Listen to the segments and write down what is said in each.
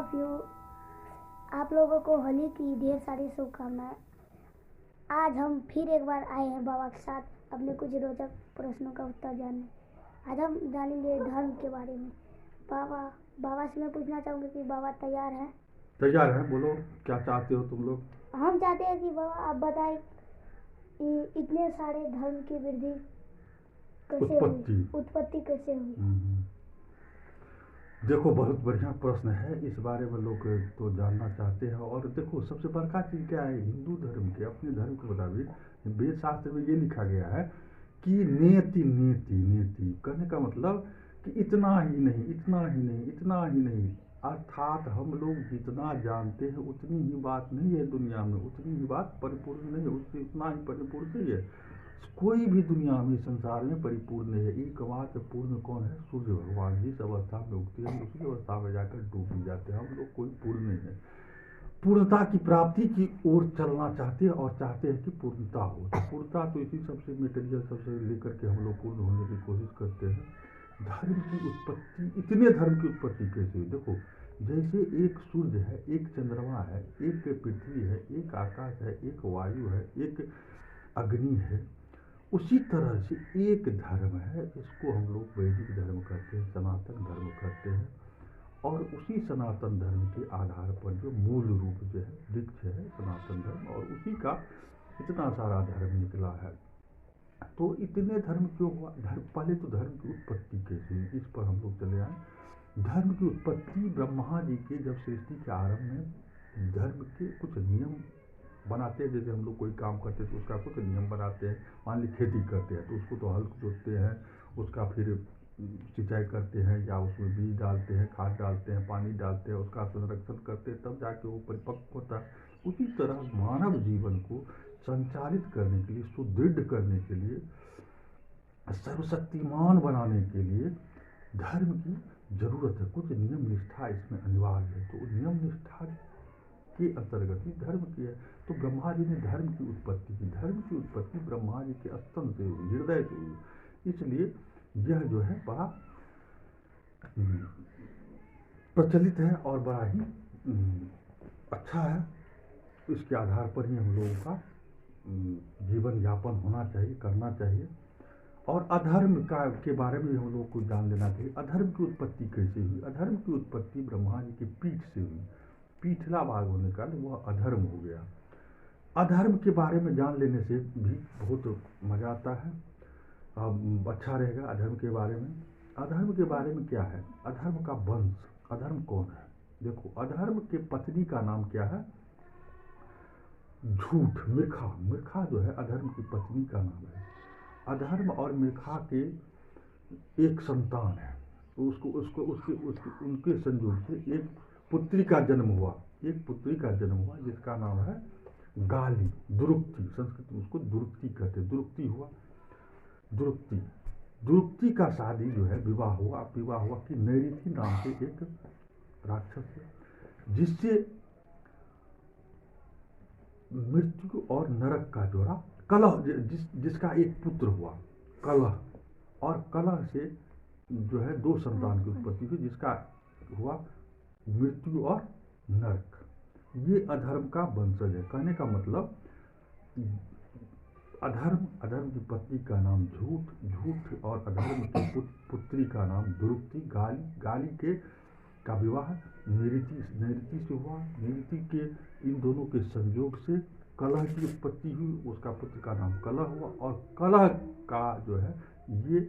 Of you. आप लोगों को होली की ढेर सारी शुभकामनाएं। आज हम फिर एक बार आए हैं बाबा के साथ अपने कुछ रोचक प्रश्नों का उत्तर जानने। आज हम जानेंगे धर्म के बारे में। बाबा से मैं पूछना चाहूँगी कि बाबा तैयार हैं? तैयार है। बोलो क्या चाहते हो तुम लोग। हम चाहते हैं कि बाबा आप बताएं इतने सारे धर्म की वृद्धि कैसे हुई, उत्पत्ति कैसे हुई। देखो, बहुत बढ़िया प्रश्न है। इस बारे में लोग तो जानना चाहते हैं। और देखो, सबसे बड़का चीज़ क्या है, हिंदू धर्म के, अपने धर्म के मुताबिक वेद शास्त्र में ये लिखा गया है कि नेति नेति नेति कहने का मतलब कि इतना ही नहीं, इतना ही नहीं, इतना ही नहीं। अर्थात हम लोग जितना जानते हैं उतनी ही बात नहीं है दुनिया में, उतनी ही बात परिपूर्ण नहीं है, उससे उतना ही परिपूर्ण नहीं है। कोई भी दुनिया में, संसार में परिपूर्ण नहीं है। एकमात्र पूर्ण कौन है? सूर्य भगवान। जिस अवस्था में उगते हैं उसी अवस्था में जाकर डूब भी जाते हैं। हम लोग कोई पूर्ण नहीं है। पूर्णता की प्राप्ति की ओर चलना चाहते हैं और चाहते हैं कि पूर्णता हो। तो पूर्णता तो इसी सबसे मटेरियल सबसे लेकर के हम लोग पूर्ण होने की कोशिश करते हैं। धर्म की उत्पत्ति, इतने धर्म की उत्पत्ति कैसे हुई? देखो, जैसे एक सूर्य है, एक चंद्रमा है, एक पृथ्वी है, एक आकाश है, एक वायु है, एक अग्नि है, उसी तरह से एक धर्म है। इसको हम लोग वैदिक धर्म कहते हैं, सनातन धर्म कहते हैं। और उसी सनातन धर्म के आधार पर जो मूल रूप जो है, वृक्ष है सनातन धर्म, और उसी का इतना सारा धर्म निकला है। तो इतने धर्म क्यों हुआ? धर्म, पहले तो धर्म की उत्पत्ति कैसे हुई, इस पर हम लोग चले आए। धर्म की उत्पत्ति ब्रह्मा जी के जब सृष्टि के आरंभ में धर्म के कुछ नियम बनाते हैं। जैसे हम लोग कोई काम करते हैं तो उसका कुछ नियम बनाते हैं। मान ली खेती करते हैं तो उसको तो हल जोतते हैं, उसका फिर सिंचाई करते हैं, या उसमें बीज डालते हैं, खाद डालते हैं, पानी डालते हैं, उसका संरक्षण करते हैं, तब जाके वो परिपक्व होता है। उसी तरह मानव जीवन को संचालित करने के लिए, सुदृढ़ करने के लिए, सर्वशक्तिमान बनाने के लिए धर्म की जरूरत है। कुछ नियम निष्ठा इसमें अनिवार्य है। तो नियम निष्ठा के अंतर्गत ही धर्म की है। तो ब्रह्मा जी ने धर्म की उत्पत्ति की। धर्म की उत्पत्ति ब्रह्मा जी के स्तन से हुई, हृदय से हुई। इसलिए यह जो है बड़ा प्रचलित है और बड़ा ही अच्छा है। इसके आधार पर ही हम लोगों का जीवन यापन होना चाहिए, करना चाहिए। और अधर्म के बारे में हम लोगों को जान लेना चाहिए। अधर्म की उत्पत्ति कैसे हुई? अधर्म की उत्पत्ति ब्रह्मा जी की पीठ से हुई। पीछला भाग होने का वह अधर्म हो गया। अधर्म के बारे में जान लेने से भी बहुत मजा आता है, अच्छा रहेगा। अधर्म के बारे में, अधर्म के बारे में क्या है? अधर्म का वंश। अधर्म कौन है? देखो, अधर्म के पत्नी का नाम क्या है? झूठ, मिर्खा। मिर्खा जो है अधर्म की पत्नी का नाम है। अधर्म और मिर्खा के एक संतान है। उसको उसको उसके उसके उनके संयोग से एक पुत्री का जन्म हुआ। एक पुत्री का जन्म हुआ जिसका नाम है गाली, दुरुक्ति। संस्कृत में उसको दुरुक्ति कहते। दुरुक्ति हुआ, दुरुक्ति। दुरुक्ति का शादी जो है, विवाह हुआ। विवाह हुआ कि नैऋति नाम के एक राक्षस से, जिससे मृत्यु और नरक का जोड़ा, कलह, जिसका एक पुत्र हुआ, कलह। और कलह से जो है दो संतान की उत्पत्ति हुई, जिसका हुआ मृत्यु और नरक। ये अधर्म का वंशज है। कहने का मतलब अधर्म, अधर्म की पत्नी का नाम झूठ, झूठ और अधर्म की पुत्री का नाम दुरुक्ति, गाली। गाली के का विवाह नैऋति से हुआ। नैऋति के इन दोनों के संयोग से कलह की उत्पत्ति हुई। उसका पुत्र का नाम कलह हुआ। और कलह का जो है ये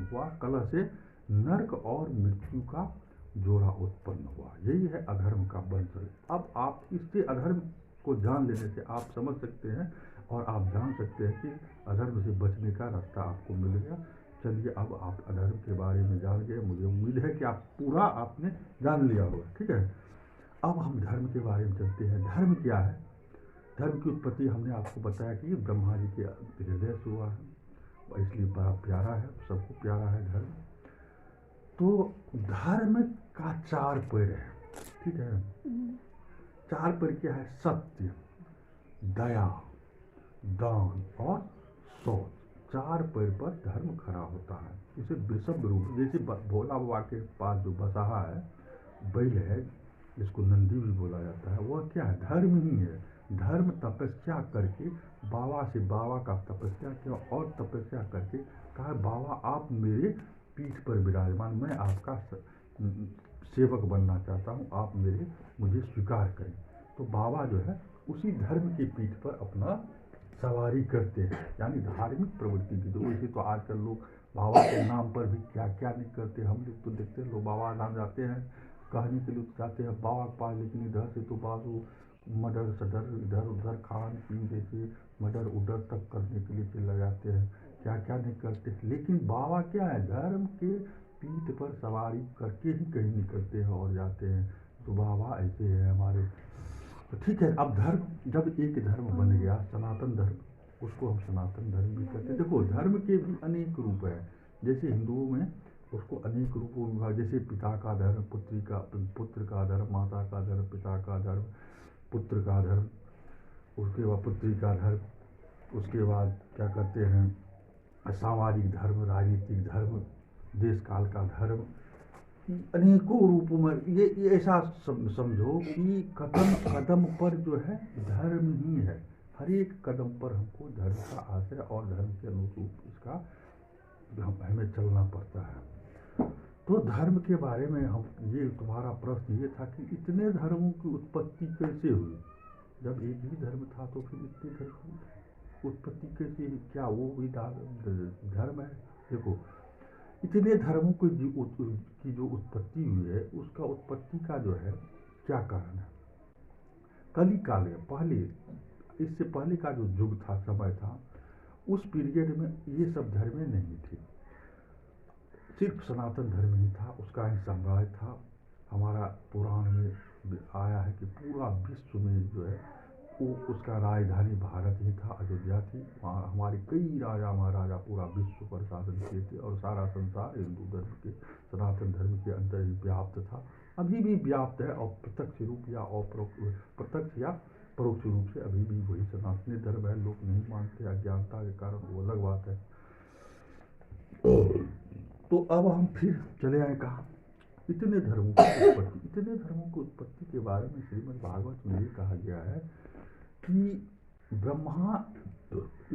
हुआ, कलह से नरक और मृत्यु का जोड़ा उत्पन्न हुआ। यही है अधर्म का वंश। अब आप इससे अधर्म को जान लेने से आप समझ सकते हैं और आप जान सकते हैं कि अधर्म से बचने का रास्ता आपको मिल गया। चलिए, अब आप अधर्म के बारे में जान गए। मुझे उम्मीद है कि आप पूरा आपने जान लिया होगा। ठीक है, अब हम धर्म के बारे में चलते हैं। धर्म क्या है? धर्म की उत्पत्ति हमने आपको बताया कि ब्रह्मा जी के हृदय से हुआ है, इसलिए बड़ा प्यारा है, सबको प्यारा है धर्म। तो धर्म का चार पैर है। ठीक है, चार पैर क्या है? सत्य, दया, दान और शौच। चार पैर पर धर्म खड़ा होता है। इसे वृषभ रूप, जैसे भोला बाबा के पास जो बसहा है, बैल है, जिसको नंदी भी बोला जाता है, वह क्या है, धर्म ही है। धर्म तपस्या करके बाबा से, बाबा का तपस्या किया और तपस्या करके कहा बाबा आप मेरे पीठ पर विराजमान, मैं आपका सेवक बनना चाहता हूँ, आप मुझे स्वीकार करें। तो बाबा जो है उसी धर्म की पीठ पर अपना सवारी करते हैं, यानी धार्मिक प्रवृत्ति की। तो वैसे तो आजकल लोग बाबा के नाम पर भी क्या क्या नहीं करते। हम लोग तो देखते हैं, लोग बाबा धाम जाते हैं, कहने के लिए जाते हैं बाबा के पास, लेकिन इधर से तो बाजू मर्डर सडर, इधर उधर खान पीन जैसे मर्डर उडर तक करने के लिए चले जाते हैं, क्या क्या नहीं करते। लेकिन बाबा क्या है, धर्म के पीठ पर सवारी करके ही कहीं निकलते हैं और जाते हैं। तो बाबा ऐसे है हमारे। तो ठीक है, अब धर्म जब एक धर्म बन गया सनातन धर्म, उसको हम सनातन धर्म भी कहते हैं। देखो धर्म के भी अनेक रूप हैं, जैसे हिंदुओं में उसको अनेक रूपों में विभाग, जैसे पिता का धर्म, पुत्र का धर्म, माता का धर्म, पिता का धर्म, पुत्र का धर्म, उसके बाद पुत्री का धर्म, उसके बाद क्या कहते हैं सामाजिक धर्म, राजनीतिक धर्म, देश काल का धर्म, अनेकों रूपों में ये ऐसा समझो कि कदम कदम पर जो है धर्म ही है। हर एक कदम पर हमको धर्म का आश्रय और धर्म के अनुरूप इसका हमें चलना पड़ता है। तो धर्म के बारे में हम, ये तुम्हारा प्रश्न ये था कि इतने धर्मों की उत्पत्ति कैसे हुई। जब एक ही धर्म था तो फिर इतने धर्म की उत्पत्ति कैसे, क्या वो भी धर्म है। देखो इतने धर्मों की जो उत्पत्ति हुई है, उसका उत्पत्ति का जो है क्या कारण है। कली काल में पहले, इससे पहले का जो युग था, समय था, उस पीरियड में ये सब धर्में नहीं थी, सिर्फ सनातन धर्म ही था, उसका ही साम्राज्य था। हमारा पुराण में आया है कि पूरा विश्व में जो है वो उसका राजधानी भारत ही था, अयोध्या थी। वहाँ हमारे कई राजा महाराजा पूरा विश्व पर शासन किए थे और सारा संसार हिंदू धर्म के, सनातन धर्म के अंदर ही व्याप्त था, अभी भी व्याप्त है। और प्रत्यक्ष रूप या प्रत्यक्ष या परोक्ष रूप से अभी भी वही सनातनी धर्म है। लोग नहीं मानते, अज्ञानता के कारण, वो अलग बात है। तो अब हम फिर चले आए कहाँ, इतने धर्मों की उत्पत्ति। इतने धर्मों की उत्पत्ति के बारे में श्रीमद् भागवत में ये कहा गया है कि ब्रह्मा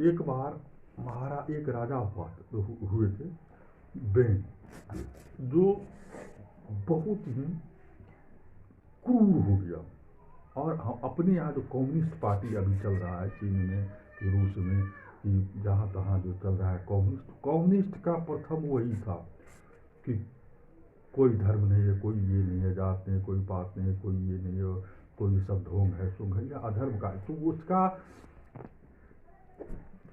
एक बार एक राजा हुए थे बेन, जो बहुत ही क्रूर हो गया। और अपने यहाँ जो कम्युनिस्ट पार्टी अभी चल रहा है चीन में, रूस में, जहाँ तहाँ जो चल रहा है कम्युनिस्ट का प्रथम वही था कि कोई धर्म नहीं है, कोई ये नहीं है, जात नहीं, कोई बात नहीं, कोई ये नहीं है, कोई सब ढोंग है, सुंग है या अधर्म का। तो उसका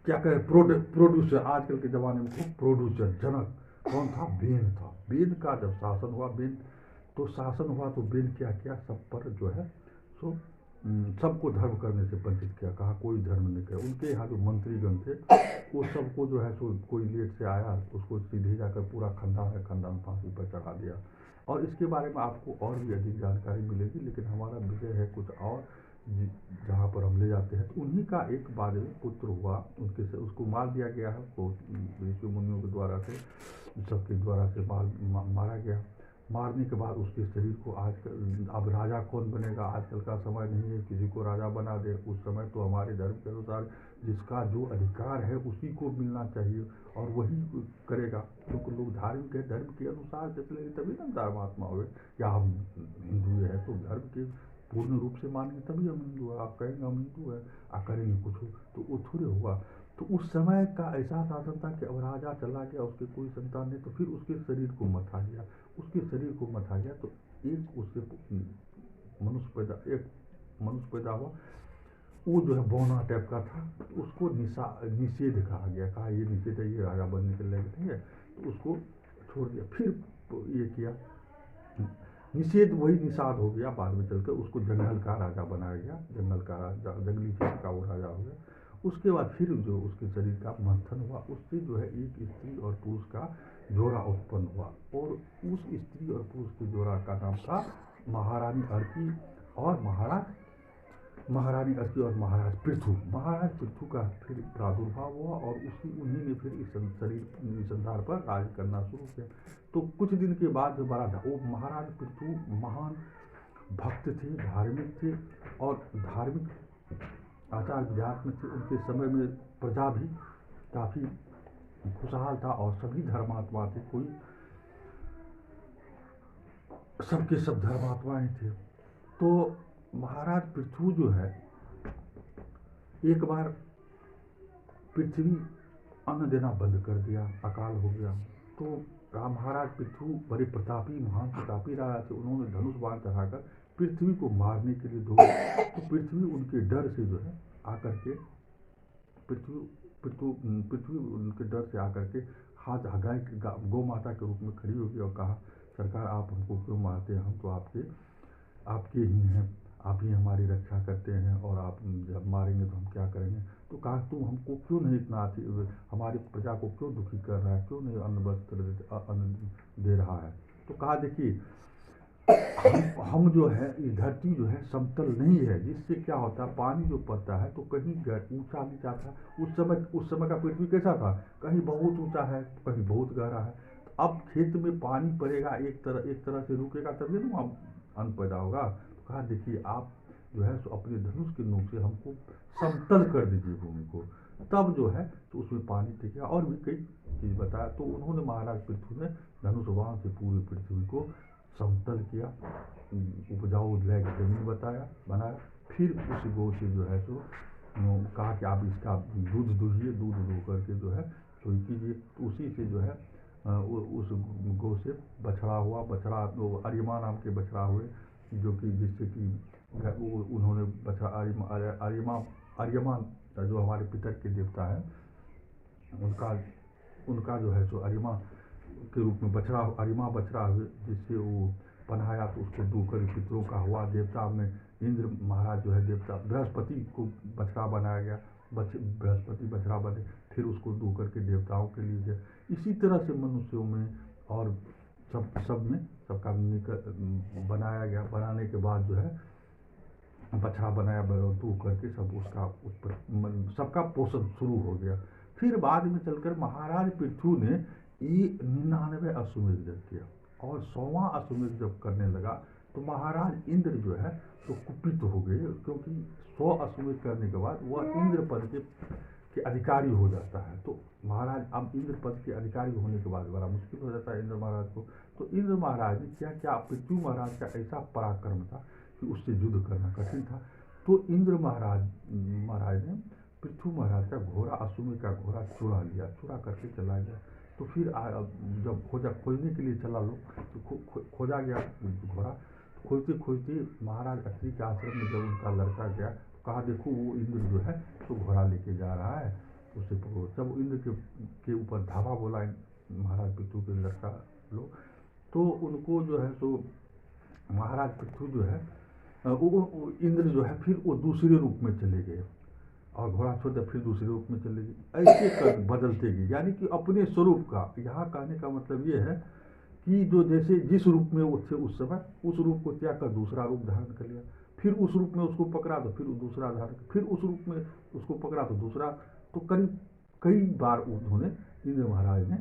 क्या कहे, प्रोड्यूसर, आजकल के ज़माने में प्रोड्यूसर जनक कौन था, बेन था। बेन का जब शासन हुआ, तो बेन क्या किया, सब पर जो है सो सबको धर्म करने से वंचित किया, कहा कोई धर्म नहीं किया। उनके यहाँ जो मंत्रीगण थे वो सबको जो है सो, कोई लेट से आया उसको सीधे जाकर पूरा खंडान फांसी पर चढ़ा दिया। और इसके बारे में आपको और भी अधिक जानकारी मिलेगी, लेकिन हमारा विषय है कुछ और जहाँ पर हम ले जाते हैं। तो उन्हीं का एक बाद में पुत्र हुआ, उनके से उसको मार दिया गया है, ऋषि मुनियों के द्वारा से, सबके द्वारा से मारा गया। मारने के बाद उसके शरीर को अब राजा कौन बनेगा, आजकल का समय नहीं है किसी को राजा बना दे। उस समय तो हमारे धर्म के अनुसार जिसका जो अधिकार है उसी को मिलना चाहिए और वही करेगा, क्योंकि लोग धार्मिक है, धर्म के अनुसार चलेंगे तभी ना धर्मात्मा हुए। या हम हिंदू है तो धर्म के पूर्ण रूप से मानेंगे तभी हम हिंदू है। आप कहेंगे हम हिंदू है, आप करेंगे कुछ तो वो थोड़े हुआ। तो उस समय का ऐसा शासन था कि अब राजा चला गया, उसके कोई संतान नहीं, तो फिर उसके शरीर को मथा गया। तो एक उसके मनुष्य पैदा हुआ, वो जो है बौना टाइप का था, तो उसको निषेध कहा गया, कहा ये निषेध है, ये राजा बनने के लिए नहीं है, तो उसको छोड़ दिया। फिर ये किया निषेध, वही निषाद हो गया, बाद में चलकर उसको जंगल का राजा बनाया गया, जंगल का राजा, जंगली क्षेत्र का वो राजा हो गया। उसके बाद फिर जो उसके शरीर का मंथन हुआ, उससे जो है एक स्त्री और पुरुष का जोड़ा उत्पन्न हुआ, और उस स्त्री और पुरुष के जोड़ा का नाम था महारानी अर्की और महाराज महारानी अरसी और महाराज पृथु का फिर प्रादुर्भाव हुआ और उन्हीं ने फिर इस संसार पर राज करना शुरू किया। तो कुछ दिन के बाद जो वो महाराज पृथु महान भक्त थे, धार्मिक थे और धार्मिक आचार विचार में थे। उनके समय में प्रजा भी काफ़ी खुशहाल था और सभी धर्मात्मा थे, कोई सबके सब धर्मात्माएं थे। तो महाराज पृथु जो है, एक बार पृथ्वी अन्न देना बंद कर दिया, अकाल हो गया। तो महाराज पृथु बड़े प्रतापी महान प्रतापी राजा थे। उन्होंने धनुष बाण चढ़ाकर पृथ्वी को मारने के लिए दौड़े। तो पृथ्वी उनके डर से जो है आकर के पृथ्वी उनके डर से आकर के हाथ गाय गौ माता के रूप में खड़ी होगी और कहा, सरकार आप हमको क्यों मारते हैं, हम तो आपके ही हैं, आप ही हमारी रक्षा करते हैं और आप जब मारेंगे तो हम क्या करेंगे। तो कहा, तुम हमको क्यों नहीं इतना हमारी प्रजा को क्यों दुखी कर रहा है, क्यों नहीं अन्न दे रहा है। तो कहा, देखिए हम जो है, ये धरती जो है समतल नहीं है, जिससे क्या होता है पानी जो पड़ता है तो कहीं ऊंचा नीचा था। उस समय का पृथ्वी कैसा था, कहीं बहुत ऊंचा है, कहीं बहुत गहरा है। तो अब खेत में पानी पड़ेगा, एक तरह से रुकेगा तभी ना अन्न पैदा होगा। तो कहा, देखिए आप जो है सो अपने धनुष के नोक से हमको समतल कर दीजिए भूमि को, तब जो है तो उसमें पानी टिकेगा। और भी कई चीज़ बताया। तो उन्होंने महाराज पृथु ने धनुष बाण से पूरी पृथ्वी को समतल किया, उपजाऊ लायक जमीन बनाया। फिर उस गौ से जो है सो कहा कि आप इसका दूध दुहिए, दूध दो करके जो है तो कीजिए। तो उसी से जो है उस गौ से बछड़ा अरिमा नाम के बछड़ा हुए, जो कि जिससे कि उन्होंने बछड़ा आर्यमा जो हमारे पितर के देवता है, उनका जो है सो अरिमा के रूप में अरिमा बछड़ा हुए, जिससे वो पन्हाया। तो उसको दूकर पितरों का हुआ। देवता में इंद्र महाराज जो है देवता, बृहस्पति को बछड़ा बनाया गया, बृहस्पति बछड़ा बने, फिर उसको दू करके देवताओं के लिए गया। इसी तरह से मनुष्यों में और सबका बनाया गया। बनाने के बाद जो है बछड़ा बनाया, दू करके सब उसका सबका पोषण शुरू हो गया। फिर बाद में चलकर महाराज पृथु ने ये 99 अश्वमेध यज्ञ किया और 100वां अश्वमेध जब करने लगा तो महाराज इंद्र जो है तो कुपित हो गए, क्योंकि 100 अश्वमेध करने के बाद वह इंद्र पद के अधिकारी हो जाता है। तो महाराज अब इंद्र पद के अधिकारी होने के बाद बड़ा मुश्किल हो जाता है इंद्र महाराज को। तो इंद्र महाराज ने क्या पृथ्वी महाराज का ऐसा पराक्रम था कि उससे युद्ध करना कठिन था। तो इंद्र महाराज ने पृथ्वी महाराज का घोड़ा, अश्वमेध का घोड़ा चुरा करके चला गया। तो फिर जब खोजने के लिए चला लोग, तो खोजा गया घोड़ा। खोजते महाराज अत्रि के आश्रम में जब उनका लड़का गया तो कहा, देखो वो इंद्र जो है तो घोड़ा लेके जा रहा है, उसे पकड़ो। जब इंद्र के ऊपर धावा बोला महाराज पृथु के लड़का लोग, तो उनको जो है तो महाराज पृथु जो है इंद्र जो है फिर वो दूसरे रूप में चले गए और घोड़ा छोड़ दिया, फिर दूसरे रूप में चले गए। ऐसे बदलते गए, यानी कि अपने स्वरूप का। यहाँ कहने का मतलब ये है कि जो जैसे जिस रूप में वो थे उस समय, उस रूप को त्याग कर दूसरा रूप धारण कर लिया। फिर उस रूप में उसको पकड़ा तो फिर दूसरा धारण, फिर उस रूप में उसको पकड़ा तो दूसरा। तो करीब कई बार उन्होंने इंद्र महाराज ने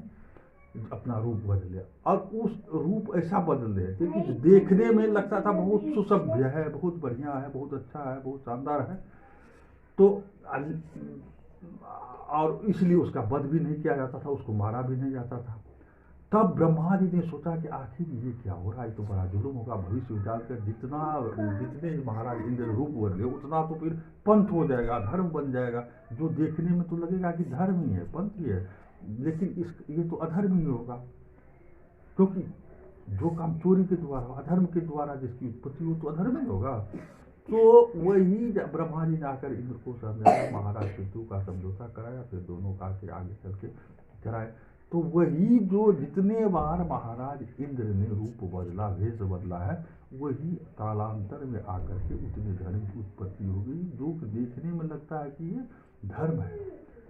अपना रूप बदल लिया और उस रूप ऐसा बदल रहे थे कि देखने में लगता था बहुत सुसभ्य है, बहुत बढ़िया है, बहुत अच्छा है, बहुत शानदार है। तो और इसलिए उसका वध भी नहीं किया जाता था, उसको मारा भी नहीं जाता था। तब ब्रह्मा जी ने सोचा कि आखिर ये क्या हो रहा है, तो बड़ा जुल्म होगा। भविष्य विचार कर जितने महाराज इंद्र रूप बदले उतना तो फिर पंथ हो जाएगा, धर्म बन जाएगा। जो देखने में तो लगेगा कि धर्म ही है, पंथ ही है, लेकिन ये तो अधर्म ही होगा, क्योंकि जो काम चोरी के द्वारा, अधर्म के द्वारा जिसकी उत्पत्ति हो तो अधर्म ही होगा। तो वही ब्रह्मा जी ने आकर इंद्र को समझाया, महाराज पृथु का समझौता कराया, फिर दोनों का के आगे चल के कराए। तो वही जो जितने बार महाराज इंद्र ने रूप बदला, भेष बदला है, वही कालांतर में आकर के उतने धर्म की उत्पत्ति हो गई, जो कि देखने में लगता है कि ये धर्म है,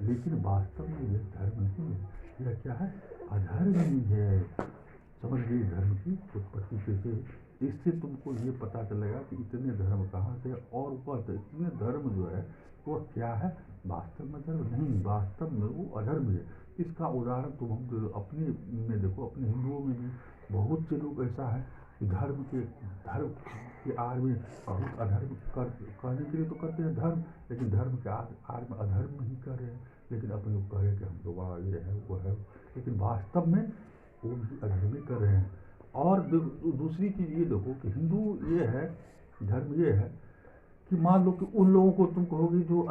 लेकिन वास्तव में यह धर्म नहीं है। यह क्या है, अधर्म ही है। समझ गई धर्म की की उत्पत्ति कैसे हुई। इससे तुमको ये पता चलेगा कि इतने धर्म कहाँ से, और वह इतने धर्म जो है वह क्या है, वास्तव में धर्म नहीं, वास्तव में वो अधर्म है। इसका उदाहरण तुम हम अपने में देखो, अपने हिंदुओं में भी बहुत से लोग ऐसा है कि धर्म के आड़ में बहुत अधर्म करने के लिए तो करते हैं धर्म, लेकिन धर्म के आड़ में अधर्म नहीं कर रहे हैं, लेकिन अपने को कह रहे कि हम तो बड़ा ये है वो है, लेकिन वास्तव में वो भी अधर्म ही कर रहे हैं। और दूसरी चीज़ ये देखो कि हिंदू ये है, धर्म ये है कि मान लो कि उन लोगों को तुम कहोगे जो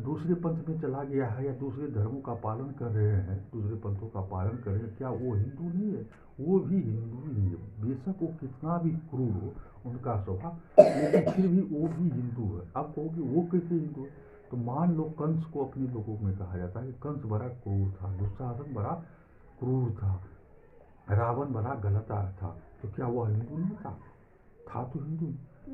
दूसरे पंथ में चला गया है या दूसरे धर्मों का पालन कर रहे हैं, दूसरे पंथों का पालन कर रहे हैं, क्या वो हिंदू नहीं है? वो भी हिंदू ही है, बेशक वो कितना भी क्रूर हो उनका स्वभाव, लेकिन फिर भी वो भी हिंदू है। अब कहोगे वो कैसे हिंदू है? तो मान लो कंस को अपने लोगों में कहा जाता है कि कंस बड़ा क्रूर था, दुशासन बड़ा क्रूर था, रावण बड़ा गलत था, तो क्या वह हिंदू नहीं था तो हिंदू।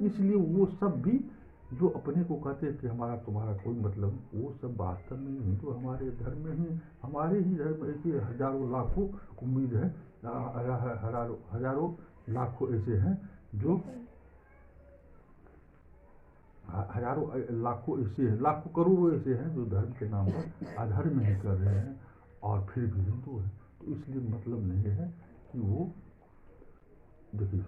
इसलिए वो सब भी जो अपने को कहते हैं कि हमारा तुम्हारा कोई मतलब नहीं, वो सब वास्तव में हिंदू हमारे धर्म में ही, हमारे ही धर्म में ऐसे हजारों लाखों उम्मीद है, हजारों लाखों ऐसे हैं जो हजारों लाखों ऐसे हैं, लाखों करोड़ों ऐसे हैं जो धर्म के नाम पर अधर्म ही कर रहे हैं और फिर भी हिंदू है। तो इसलिए मतलब नहीं है कि वो देखिए